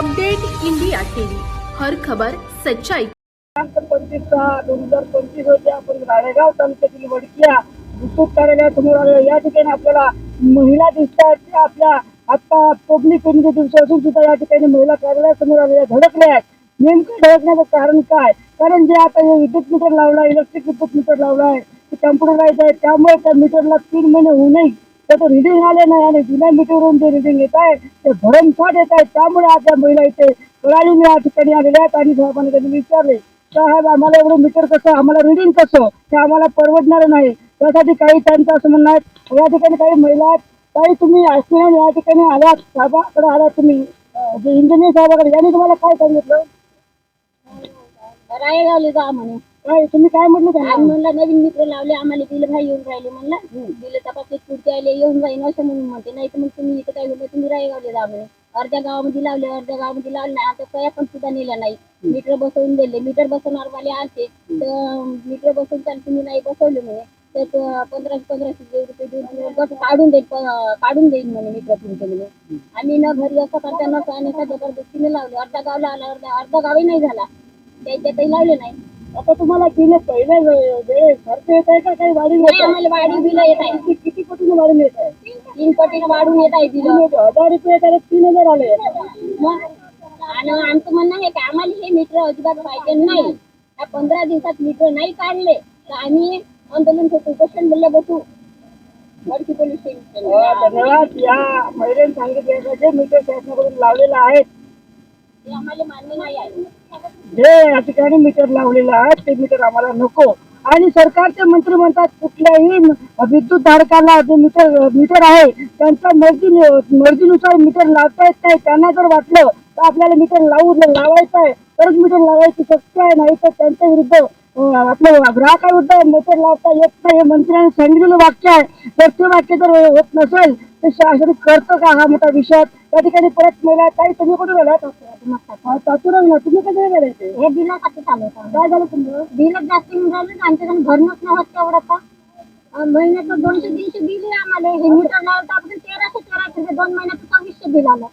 Update India TV, हर खबर सच्चाई। 25/6/2025 रोजी आपण राळेगाव तालुक्यातील वडकिया विद्युत कार्यालयासमोर आलो। या ठिकाणी आपल्याला महिला दिसतात त्या आपल्या आता पब्लिक एंट्री दिवशी असून सुद्धा या ठिकाणी महिला कार्यालयासमोर आलेल्या धडकल्या आहेत। नेमकं धडकण्याचं कारण काय? कारण जे आता हे विद्युत मीटर लावला, इलेक्ट्रिक विद्युत मीटर लावला आहे ते कम्प्युटराइज आहे, त्यामुळे त्या मीटरला 3 महिने होऊनही त्याचं रिडिंग आले नाही आणि जुन्या मीटरवरून जे रिडिंग येत आहे ते भरमसाठ येत आहे। त्यामुळे आता महिला इथे कळालीने या ठिकाणी आलेल्या आहेत आणि साहेबांना त्यांनी विचारले, साहेब आम्हाला एवढं मीटर कसं, आम्हाला रिडिंग कसं, ते आम्हाला परवडणार नाही। त्यासाठी काही त्यांचं असं म्हणणं आहे। या ठिकाणी काही महिला आहेत, काही तुम्ही असणार या ठिकाणी आल्यात साहेबाकडे आला तुम्ही जे इंजिनियर साहेबाकडे, यांनी तुम्हाला काय सांगितलं? राळेगावले जा म्हणे। काय तुम्ही काय म्हटलं त्यांना? आम्ही म्हणलं नवीन मित्र लावले, आम्हाला बिल भाई येऊन राहिले म्हणलं, बिल तपासले पुढचे आले येऊन जाईन असं म्हणून म्हणते, नाही तर मग तुम्ही इथं काय म्हणलं तुम्ही राळेगावले जा म्हणे। अर्ध्या गावामध्ये लावले, अर्ध्या गावामध्ये लावले नाही, आता कया पण सुद्धा नेल्या नाही। मीटर बसवून दिले, मीटर बसवणार वाले आलते तर मीटर बसवून चाल तुम्ही नाही बसवले म्हणे, तर 1500 रुपये देऊन गट काढून देईन म्हणे मीटर तुमचे म्हणे। आम्ही न घरी असं करता न सांगता जबरदस्तीने लावले, अर्धा गावला आला, अर्धा गावही नाही झाला, त्याच्यातही लावले नाही। आता तुम्हाला तिने पहिले खर्च येत आहे का काही वाढीव नाही, आम्हाला वाढीव बिल येत आहे। किती पटीने वाढून येत आहे? 3 पटीने वाढून येत आहे बिल। 1000 रुपये तर 3000 आले। मग आणि आमचं म्हणणं आहे की आम्हाला हे मीटर अजिबात पाहिजे नाही। या 15 दिवसात मीटर नाही काढले तर आम्ही आंदोलन करू, क्वेश्चन बोलले बसू वडकी पोलीस स्टेशन। धन्यवाद। या महिलेने सांगितले जे मीटर शासनाकडून लावलेलं आहे ते आम्हाला मान्य नाही आहे। जे या ठिकाणी मीटर लावलेलं आहे ते मीटर आम्हाला नको। आणि सरकारचे मंत्री म्हणतात कुठल्याही विद्युत धारकाला जे मीटर आहे त्यांच्या मर्जीनुसार मीटर लावता येत नाही। त्यांना जर वाटलं तर आपल्याला मीटर लावायचं आहे तरच मीटर लावायची शक्य आहे, नाही तर त्यांच्या विरुद्ध आपल्या ग्राहकाविरुद्ध मीटर लावता येत नाही। हे मंत्र्यांनी सांगितलेलं वाक्य आहे। जर ते वाक्य जर होत नसेल तर शासन करतं का हा मोठा विषय। त्या ठिकाणी परत महिला काही तुम्ही कुठे गेलात? चातुरंग तुम्ही कधी गेलायचे? हे बिलासाठी चालू होतं। काय झालं तुमचं? बिलच जास्त येऊन राहिले, आमच्याकडून भरणंच नाही होत तेवढं तर। महिन्याचं 200-300 बिल आहे आम्हाला। हे मीटर लावता आपण 1313 रुपये, 2 महिन्याचं 2400 बिल आलं।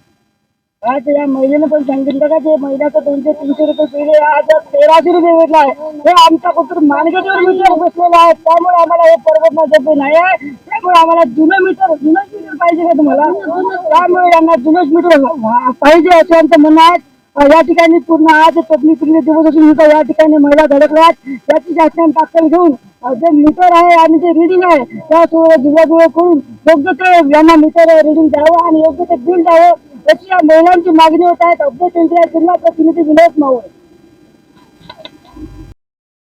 आज या महिलेने पण सांगितलं का ते महिन्याचं 200-300 रुपये बिल आहे, आज 1300 रुपये भेटला आहे। हे आमच्या कुठून मानगेवर मीटर बसलेलं आहे, त्यामुळे आम्हाला हे परवडण्याजोगे नाही आहे। त्यामुळे आम्हाला जुनं मीटर पाहिजे का तुम्हाला? त्यामुळे यांना जुनंच मीटर पाहिजे असं आमचं म्हणणं आहे। या ठिकाणी पूर्ण आज पब्लिक दिवस असून या ठिकाणी महिला धडकल्या, याची शासनाने दखल घेऊन जे मीटर आहे आणि जे रिडिंग आहे त्यासोबत जुळवाजुळव करून योग्य ते यांना मीटर रिडिंग द्यावं आणि योग्य ते बिल द्यावं याची या महिलांची मागणी होत आहे। अपडेट इंडिया जिल्हा प्रतिनिधी विनोद मावळे।